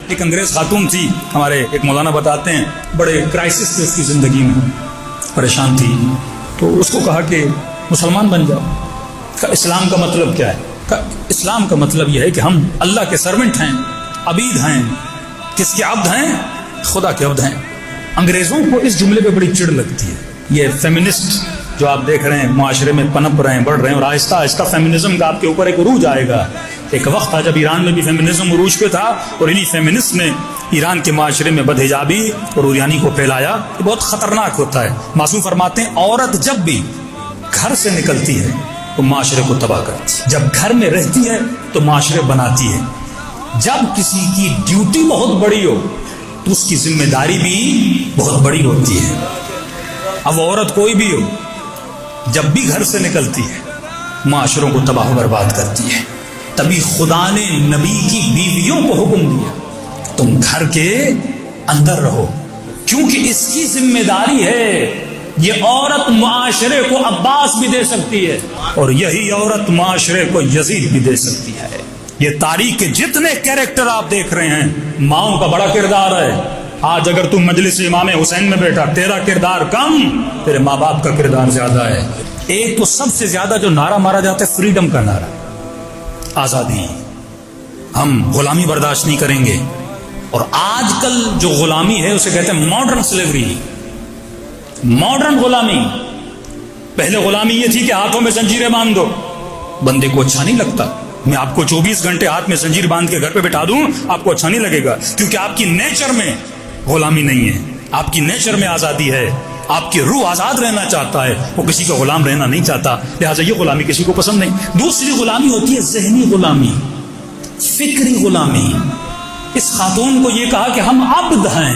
ایک انگریز خاتون تھی، ہمارے ایک مولانا بتاتے ہیں، بڑے کرائسس تھے اس کی زندگی میں، پریشان تھی، تو اس کو کہا کہ مسلمان بن جاؤ۔ کہا اسلام کا مطلب کیا ہے؟ کہا اسلام کا مطلب یہ ہے کہ ہم اللہ کے سرونٹ ہیں، عبید ہیں۔ کس کے عبد ہیں؟ خدا کے عبد ہیں۔ انگریزوں کو اس جملے پہ بڑی چڑ لگتی ہے۔ یہ فیمنسٹ جو آپ دیکھ رہے ہیں معاشرے میں پنپ رہے ہیں، بڑھ رہے ہیں، اور آہستہ آہستہ فیمنزم کا آپ کے اوپر ایک عروج آئے گا۔ ایک وقت تھا جب ایران میں بھی فیمنزم عروج پہ تھا، اور انہی فیمنسٹ نے ایران کے معاشرے میں بدحجابی اور عریانی کو پھیلایا۔ یہ بہت خطرناک ہوتا ہے۔ معصوم فرماتے ہیں عورت جب بھی گھر سے نکلتی ہے تو معاشرے کو تباہ کرتی ہے، جب گھر میں رہتی ہے تو معاشرے بناتی ہے۔ جب کسی کی ڈیوٹی بہت بڑی ہو تو اس کی ذمہ داری بھی بہت بڑی ہوتی ہے۔ اب عورت کوئی بھی ہو، جب بھی گھر سے نکلتی ہے معاشروں کو تباہ و برباد کرتی ہے۔ تبھی خدا نے نبی کی بیویوں کو حکم دیا تم گھر کے اندر رہو، کیونکہ اس کی ذمہ داری ہے۔ یہ عورت معاشرے کو عباس بھی دے سکتی ہے، اور یہی عورت معاشرے کو یزید بھی دے سکتی ہے۔ یہ تاریخ کے جتنے کیریکٹر آپ دیکھ رہے ہیں، ماؤں کا بڑا کردار ہے۔ آج اگر تم مجلس امام حسین میں بیٹھا، تیرا کردار کم، تیرے ماں باپ کا کردار زیادہ ہے۔ ایک تو سب سے زیادہ جو نعرہ مارا جاتا ہے فریڈم کا نعرہ، آزادی، ہم غلامی برداشت نہیں کریں گے۔ اور آج کل جو غلامی ہے اسے کہتے ہیں ماڈرن سلیوری، ماڈرن غلامی۔ پہلے غلامی یہ تھی کہ ہاتھوں میں زنجیریں باندھ دو، بندے کو اچھا نہیں لگتا۔ میں آپ کو 24 گھنٹے ہاتھ میں زنجیر باندھ کے گھر پہ بٹھا دوں، آپ کو اچھا نہیں لگے گا، کیونکہ آپ کی نیچر میں غلامی نہیں ہے، آپ کی نیچر میں آزادی ہے۔ آپ کی روح آزاد رہنا چاہتا ہے، وہ کسی کا غلام رہنا نہیں چاہتا، لہٰذا یہ غلامی کسی کو پسند نہیں۔ دوسری غلامی ہوتی ہے ذہنی غلامی، فکری غلامی۔ اس خاتون کو یہ کہا کہ ہم عبد ہیں۔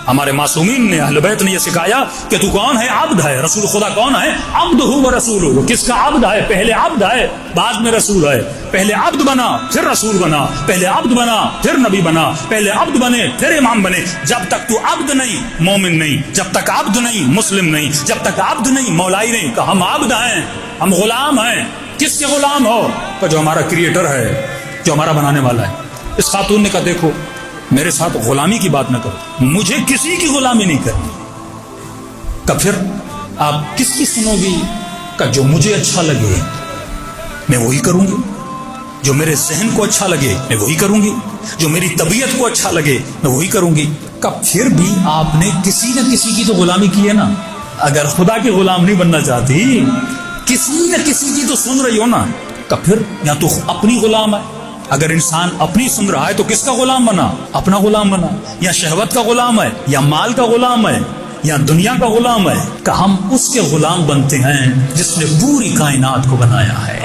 ہمارے معصومین نے، اہل بیت نے یہ سکھایا کہ تو کون ہے؟ عبد ہے۔ رسول خدا کون ہے؟ عبد ہو رسول ہو۔ کس کا عبد ہے؟ پہلے عبد ہے بعد میں رسول ہے۔ پہلے عبد بنا پھر رسول بنا، پہلے عبد بنا پھر نبی بنا، پہلے عبد بنے پھر امام بنے۔ جب تک تو عبد نہیں مومن نہیں، جب تک عبد نہیں مسلم نہیں، جب تک عبد نہیں مولائی نہیں۔ کہ ہم عبد ہیں، ہم غلام ہیں۔ کس کے غلام ہو؟ کہ جو ہمارا کریٹر ہے، جو ہمارا بنانے والا ہے۔ اس خاتون نے کہا دیکھو میرے ساتھ غلامی کی بات نہ کرو، مجھے کسی کی غلامی نہیں کرنی۔ کہ پھر آپ کس کی سنو گی؟ کہ جو مجھے اچھا لگے میں وہی کروں گی، جو میرے ذہن کو اچھا لگے میں وہی کروں گی، جو میری طبیعت کو اچھا لگے میں وہی کروں گی۔ کہ پھر بھی آپ نے کسی نہ کسی کی تو غلامی کی ہے نا۔ اگر خدا کی غلام نہیں بننا چاہتی، کسی نہ کسی کی تو سن رہی ہو نا۔ کہ پھر یا تو اپنی غلام ہے، اگر انسان اپنی سن رہا ہے تو کس کا غلام بنا؟ اپنا غلام بنا۔ یا شہوت کا غلام ہے، یا مال کا غلام ہے، یا دنیا کا غلام ہے۔ کہ ہم اس کے غلام بنتے ہیں جس نے پوری کائنات کو بنایا ہے۔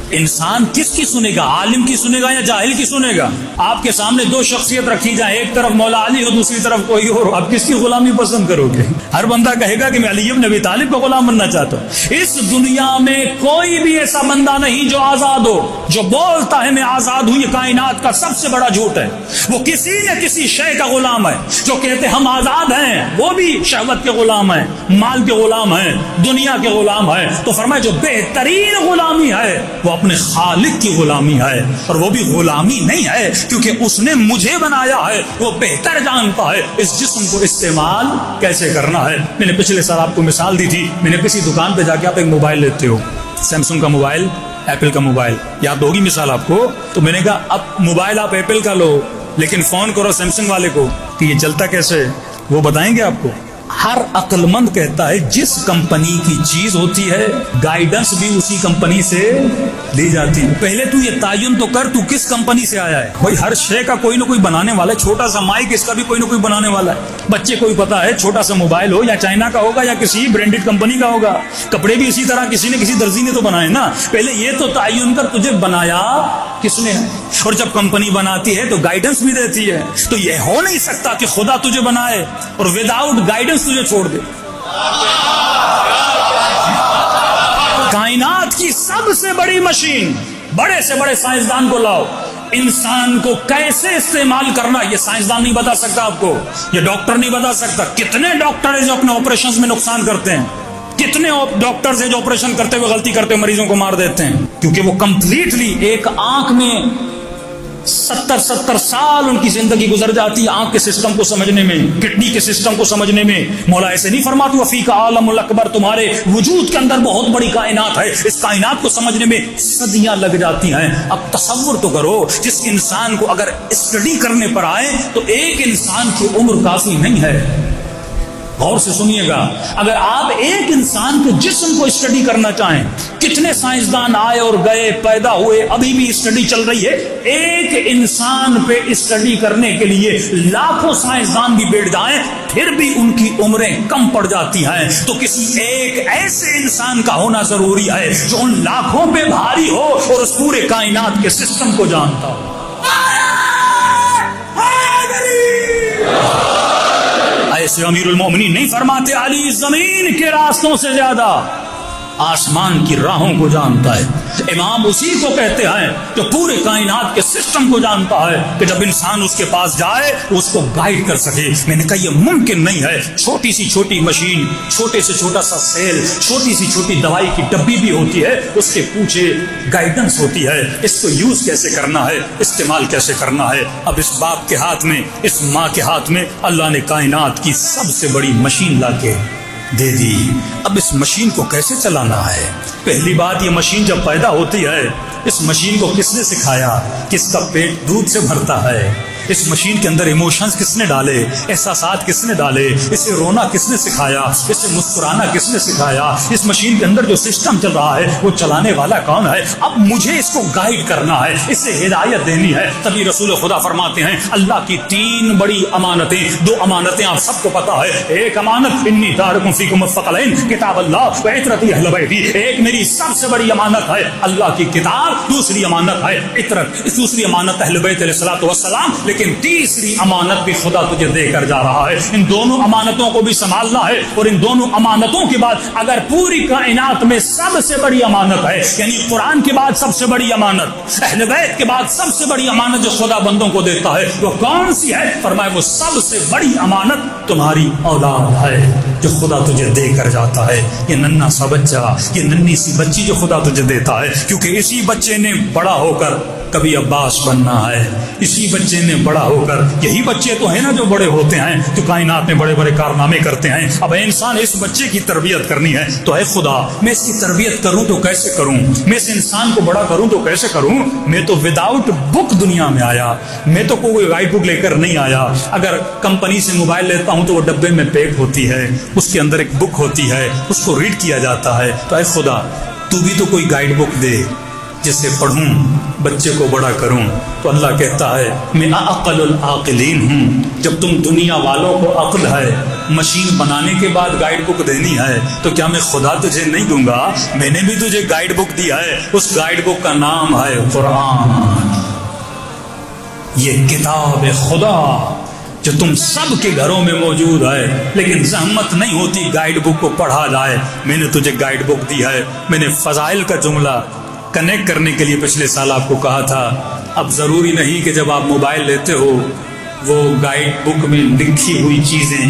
انسان کس کی سنے گا؟ عالم کی سنے گا یا جاہل کی سنے گا؟ آپ کے سامنے دو شخصیت رکھی جائے، ایک طرف مولا علی ہو دوسری طرف کوئی اور، اب کس کی غلامی پسند کرو گے؟ ہر بندہ کہے گا کہ میں علی بن ابی طالب کا غلام بننا چاہتا ہوں۔ اس دنیا میں کوئی بھی ایسا بندہ نہیں جو آزاد ہو، جو بولتا ہے میں آزاد ہوں۔ یہ کائنات کا سب سے بڑا جھوٹ ہے۔ وہ کسی نہ کسی شے کا غلام ہے۔ جو کہتے ہم آزاد ہیں وہ بھی شہوت کے غلام ہیں، مال کے غلام ہیں، دنیا کے غلام ہیں۔ تو فرمایا جو بہترین غلامی ہے وہ اپنے خالق کی غلامی ہے، اور وہ بھی غلامی نہیں ہے کیونکہ اس نے مجھے بنایا ہے، وہ بہتر جانتا ہے اس جسم کو استعمال کیسے کرنا ہے۔ میں نے پچھلے سال آپ کو مثال دی تھی، میں نے کسی دکان پہ جا کے آپ ایک موبائل لیتے ہو، سیمسنگ کا موبائل، ایپل کا موبائل، یاد ہوگی مثال آپ کو۔ تو میں نے کہا اب موبائل آپ ایپل کا لو لیکن فون کرو سیمسنگ والے کو کہ یہ چلتا کیسے، وہ بتائیں گے آپ کو۔ ہر عقل مند کہتا ہے جس کمپنی کی چیز ہوتی ہے گائیڈنس بھی اسی کمپنی سے لی جاتی ہے۔ پہلے تو یہ تعین تو کر تو کس کمپنی سے آیا ہے۔ بھائی ہر شے کا کوئی نہ کوئی بنانے والا ہے، چھوٹا سا مائک اس کا بھی کوئی نہ کوئی بنانے والا ہے۔ بچے کو بھی پتا ہے چھوٹا سا موبائل ہو یا چائنا کا ہوگا یا کسی برانڈڈ کمپنی کا ہوگا۔ کپڑے بھی اسی طرح کسی نے کسی درزی نے تو بنائے نا۔ پہلے یہ تو تعین کر تجھے بنایا کس نے ہے، اور جب کمپنی بناتی ہے تو گائیڈنس بھی دیتی ہے۔ تو یہ ہو نہیں سکتا کہ خدا تجھے بنائے اور وداؤٹ گائیڈنس تجھے چھوڑ دے۔ کائنات کی سب سے بڑی مشین، بڑے سے بڑے سائنسدان کو لاؤ، انسان کو کیسے استعمال کرنا یہ سائنسدان نہیں بتا سکتا آپ کو، یہ ڈاکٹر نہیں بتا سکتا۔ کتنے ڈاکٹر ہیں جو اپنے آپریشنز میں نقصان کرتے ہیں، کتنے ڈاکٹرز ہیں جو آپریشن کرتے ہوئے غلطی کرتے ہوئے مریضوں کو مار دیتے ہیں، کیونکہ وہ کمپلیٹلی ایک آنکھ میں 70 سال ان کی زندگی گزر جاتی ہے آنکھ کے سسٹم کو سمجھنے میں، کڈنی کے سسٹم کو سمجھنے میں۔ مولا ایسے نہیں فرماتی وفیک عالم الاکبر، تمہارے وجود کے اندر بہت بڑی کائنات ہے، اس کائنات کو سمجھنے میں صدیاں لگ جاتی ہیں۔ اب تصور تو کرو، جس انسان کو اگر اسٹڈی کرنے پر آئے تو ایک انسان کی عمر کافی نہیں ہے۔ غور سے سنیے گا، اگر آپ ایک انسان کے جسم کو اسٹڈی کرنا چاہیں، کتنے سائنسدان آئے اور گئے، پیدا ہوئے، ابھی بھی اسٹڈی چل رہی ہے، ایک انسان پہ اسٹڈی کرنے کے لیے لاکھوں سائنسدان بھی بیٹھ جائیں پھر بھی ان کی عمریں کم پڑ جاتی ہیں۔ تو کسی ایک ایسے انسان کا ہونا ضروری ہے جو ان لاکھوں پہ بھاری ہو اور اس پورے کائنات کے سسٹم کو جانتا ہو۔ ایسے امیر المومنین نہیں فرماتے علی زمین کے راستوں سے زیادہ آسمان کی راہوں کو جانتا ہے۔ امام اسی کو کہتے ہیں جو پورے کائنات کے سسٹم کو جانتا ہے کہ جب انسان اس کے پاس جائے اس کو گائیڈ کر سکے۔ میں نے کہا یہ ممکن نہیں ہے، چھوٹی سی چھوٹی مشین، چھوٹے سے چھوٹا سا سیل، چھوٹی سی چھوٹی دوائی کی ڈبی بھی ہوتی ہے، اس کے پیچھے گائیڈنس ہوتی ہے، اس کو یوز کیسے کرنا ہے، استعمال کیسے کرنا ہے۔ اب اس باپ کے ہاتھ میں، اس ماں کے ہاتھ میں اللہ نے کائنات کی سب سے بڑی مشین لا کے دے دی۔ اب اس مشین کو کیسے چلانا ہے؟ پہلی بات، یہ مشین جب پیدا ہوتی ہے اس مشین کو کس نے سکھایا؟ کس کا پیٹ دودھ سے بھرتا ہے؟ اس مشین کے اندر ایموشنز کس نے ڈالے؟ احساسات کس نے ڈالے؟ اسے رونا کس نے سکھایا؟ اسے مسکرانا کس نے سکھایا؟ اس مشین کے اندر جو سسٹم چل رہا ہے وہ چلانے والا کون ہے؟ اب مجھے اس کو گائیڈ کرنا ہے، اسے ہدایت دینی ہے۔ تبھی رسول خدا فرماتے ہیں اللہ کی 3 بڑی امانتیں، 2 امانتیں آپ سب کو پتا ہے۔ ایک امانت انی تارکم فیکم الثقلین کتاب اللہ و عترتی اہل بیتی، ایک میری سب سے بڑی امانت ہے اللہ کی کتاب، دوسری امانت ہے عترت، دوسری امانت اہل بیت علیہ الصلوۃ والسلام، لیکن تیسری امانت بھی خدا تجھے دے کر جا رہا ہے۔ ان دونوں امانتوں کو بھی سنبھالنا ہے، اور ان دونوں امانتوں کے بعد اگر پوری کائنات میں سب سے بڑی امانت ہے، یعنی قرآن کے بعد سب سے بڑی امانت، اہل بیت کے بعد سب سے بڑی امانت جو خدا بندوں کو دیتا ہے وہ کون سی ہے؟ فرمایا وہ سب سے بڑی امانت تمہاری اولاد ہے جو خدا تجھے دے کر جاتا ہے۔ یہ ننھا سا بچہ، یہ ننھی سی بچی جو خدا تجھے دیتا ہے، کیونکہ اسی بچے نے بڑا ہو کر کبھی عباس بننا ہے، اسی بچے نے بڑا ہو کر، یہی بچے تو ہیں نا جو بڑے ہوتے ہیں، جو کائنات میں بڑے بڑے کارنامے کرتے ہیں۔ اب انسان اس بچے کی تربیت کرنی ہے تو اے خدا میں اس کی تربیت کروں تو کیسے کروں؟ میں اس انسان کو بڑا کروں تو کیسے کروں؟ میں تو وداؤٹ بک دنیا میں آیا، میں تو کوئی گائیڈ بک لے کر نہیں آیا۔ اگر کمپنی سے موبائل لیتا ہوں تو وہ ڈبے میں پیک ہوتی ہے، اس کے اندر ایک بک ہوتی ہے، اس کو ریڈ کیا جاتا ہے۔ تو اے خدا تو بھی تو کوئی گائیڈ بک دے جسے پڑھوں، بچے کو بڑا کروں۔ تو اللہ کہتا ہے میں اعقل العاقلین ہوں۔ جب تم دنیا والوں کو عقل ہے مشین بنانے کے بعد گائیڈ بک دینی ہے تو کیا میں خدا تجھے نہیں دوں گا؟ میں نے بھی تجھے گائیڈ بک دیا ہے، اس گائیڈ بک کا نام ہے قرآن، یہ کتاب خدا جو تم سب کے گھروں میں موجود ہے، لیکن زحمت نہیں ہوتی گائیڈ بک کو پڑھا جائے۔ میں نے تجھے گائیڈ بک دی ہے۔ میں نے فضائل کا جملہ کنیکٹ کرنے کے لیے پچھلے سال آپ کو کہا تھا، اب ضروری نہیں کہ جب آپ موبائل لیتے ہو وہ گائیڈ بک میں لکھی ہوئی چیزیں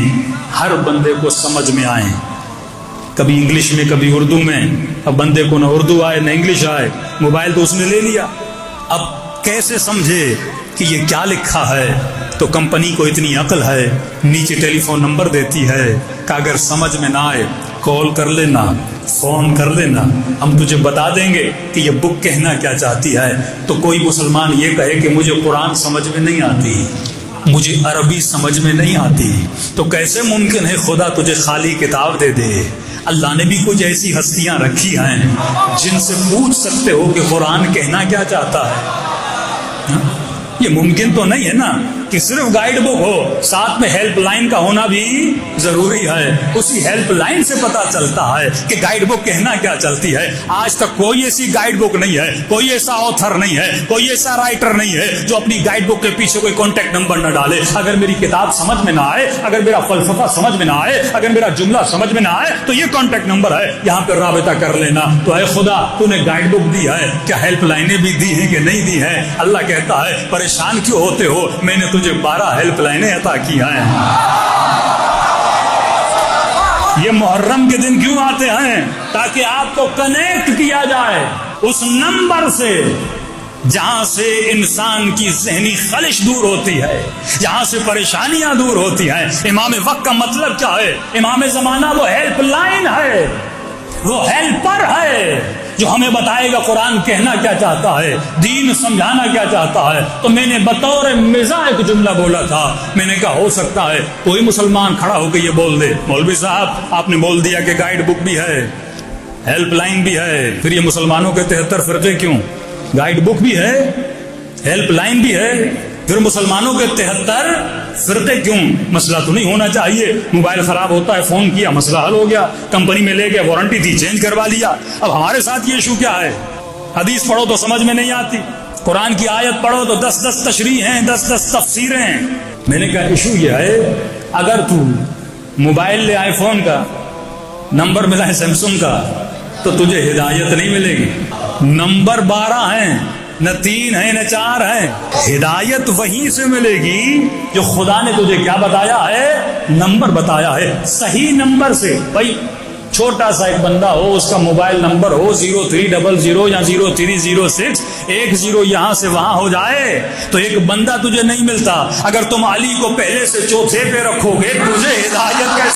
ہر بندے کو سمجھ میں آئیں، کبھی انگلش میں کبھی اردو میں۔ اب بندے کو نہ اردو آئے نہ انگلش آئے، موبائل تو اس نے لے لیا، اب کیسے سمجھے کہ یہ کیا لکھا ہے؟ تو کمپنی کو اتنی عقل ہے، نیچے ٹیلی فون نمبر دیتی ہے کہ اگر سمجھ میں نہ آئے کال کر لینا، فون کر لینا، ہم تجھے بتا دیں گے کہ یہ بک کہنا کیا چاہتی ہے۔ تو کوئی مسلمان یہ کہے کہ مجھے قرآن سمجھ میں نہیں آتی، مجھے عربی سمجھ میں نہیں آتی، تو کیسے ممکن ہے خدا تجھے خالی کتاب دے دے؟ اللہ نے بھی کچھ ایسی ہستیاں رکھی ہیں جن سے پوچھ سکتے ہو کہ قرآن کہنا کیا چاہتا ہے۔ یہ ممکن تو نہیں ہے نا کہ صرف گائیڈ بک ہو، ساتھ میں ہیلپ لائن کا ہونا بھی ضروری ہے۔ اسی ہیلپ لائن سے پتا چلتا ہے کہ گائیڈ بک کہنا کیا چلتی ہے۔ آج تک کوئی ایسی گائیڈ بک نہیں ہے، کوئی ایسا آتھر نہیں ہے، کوئی ایسا رائٹر نہیں ہے جو اپنی گائیڈ بک کے پیچھے کوئی کانٹیکٹ نمبر نہ ڈالے۔ اگر میری کتاب سمجھ میں نہ آئے، اگر میرا فلسفہ سمجھ میں نہ آئے، اگر میرا جملہ سمجھ میں نہ آئے تو یہ کانٹیکٹ نمبر ہے، یہاں پہ رابطہ کر لینا۔ تو اے خدا تو نے گائیڈ بک دی ہے، کیا ہیلپ لائنیں بھی دی ہیں کہ نہیں دی ہیں؟ اللہ کہتا ہے پریشان کیوں ہوتے ہو، میں نے تجھے 12 ہیلپ لائنیں عطا کی ہیں۔ یہ محرم کے دن کیوں آتے ہیں؟ تاکہ آپ کو کنیکٹ کیا جائے اس نمبر سے جہاں سے انسان کی ذہنی خلش دور ہوتی ہے، جہاں سے پریشانیاں دور ہوتی ہیں۔ امام وقت کا مطلب کیا ہے؟ امام زمانہ وہ ہیلپ لائن ہے، وہ ہیلپر ہے جو ہمیں بتائے گا قرآن کہنا کیا چاہتا ہے، دین سمجھانا کیا چاہتا ہے۔ تو میں نے بطور مزاح ایک جملہ بولا تھا، میں نے کہا ہو سکتا ہے کوئی مسلمان کھڑا ہو کے یہ بول دے، مولوی صاحب آپ نے بول دیا کہ گائیڈ بک بھی ہے، ہیلپ لائن بھی ہے، پھر یہ مسلمانوں کے 73 فرقے کیوں؟ گائیڈ بک بھی ہے، ہیلپ لائن بھی ہے، پھر مسلمانوں کے 73 فرقے کیوں؟ مسئلہ تو نہیں ہونا چاہیے، موبائل خراب ہوتا ہے فون کیا مسئلہ حل ہو گیا، کمپنی میں لے گئے وارنٹی تھی چینج کروا لیا۔ اب ہمارے ساتھ یہ ایشو کیا ہے؟ حدیث پڑھو تو سمجھ میں نہیں آتی، قرآن کی آیت پڑھو تو 10 تشریح ہیں، 10 تفسیریں ہیں۔ میں نے کہا ایشو یہ ہے، اگر تو موبائل لے آئی فون کا، نمبر ملا ہے سیمسنگ کا، تو تجھے ہدایت نہیں ملے گی۔ نمبر 12 ہیں، نہ 3 ہیں نہ 4 ہیں، ہدایت وہیں سے ملے گی جو خدا نے تجھے کیا بتایا ہے؟ نمبر بتایا ہے، صحیح نمبر سے۔ بھائی چھوٹا سا ایک بندہ ہو، اس کا موبائل نمبر ہو 0300 یا 0306، 10 یہاں سے وہاں ہو جائے تو ایک بندہ تجھے نہیں ملتا۔ اگر تم علی کو پہلے سے چوتھے پہ رکھو گے تجھے ہدایت کیسے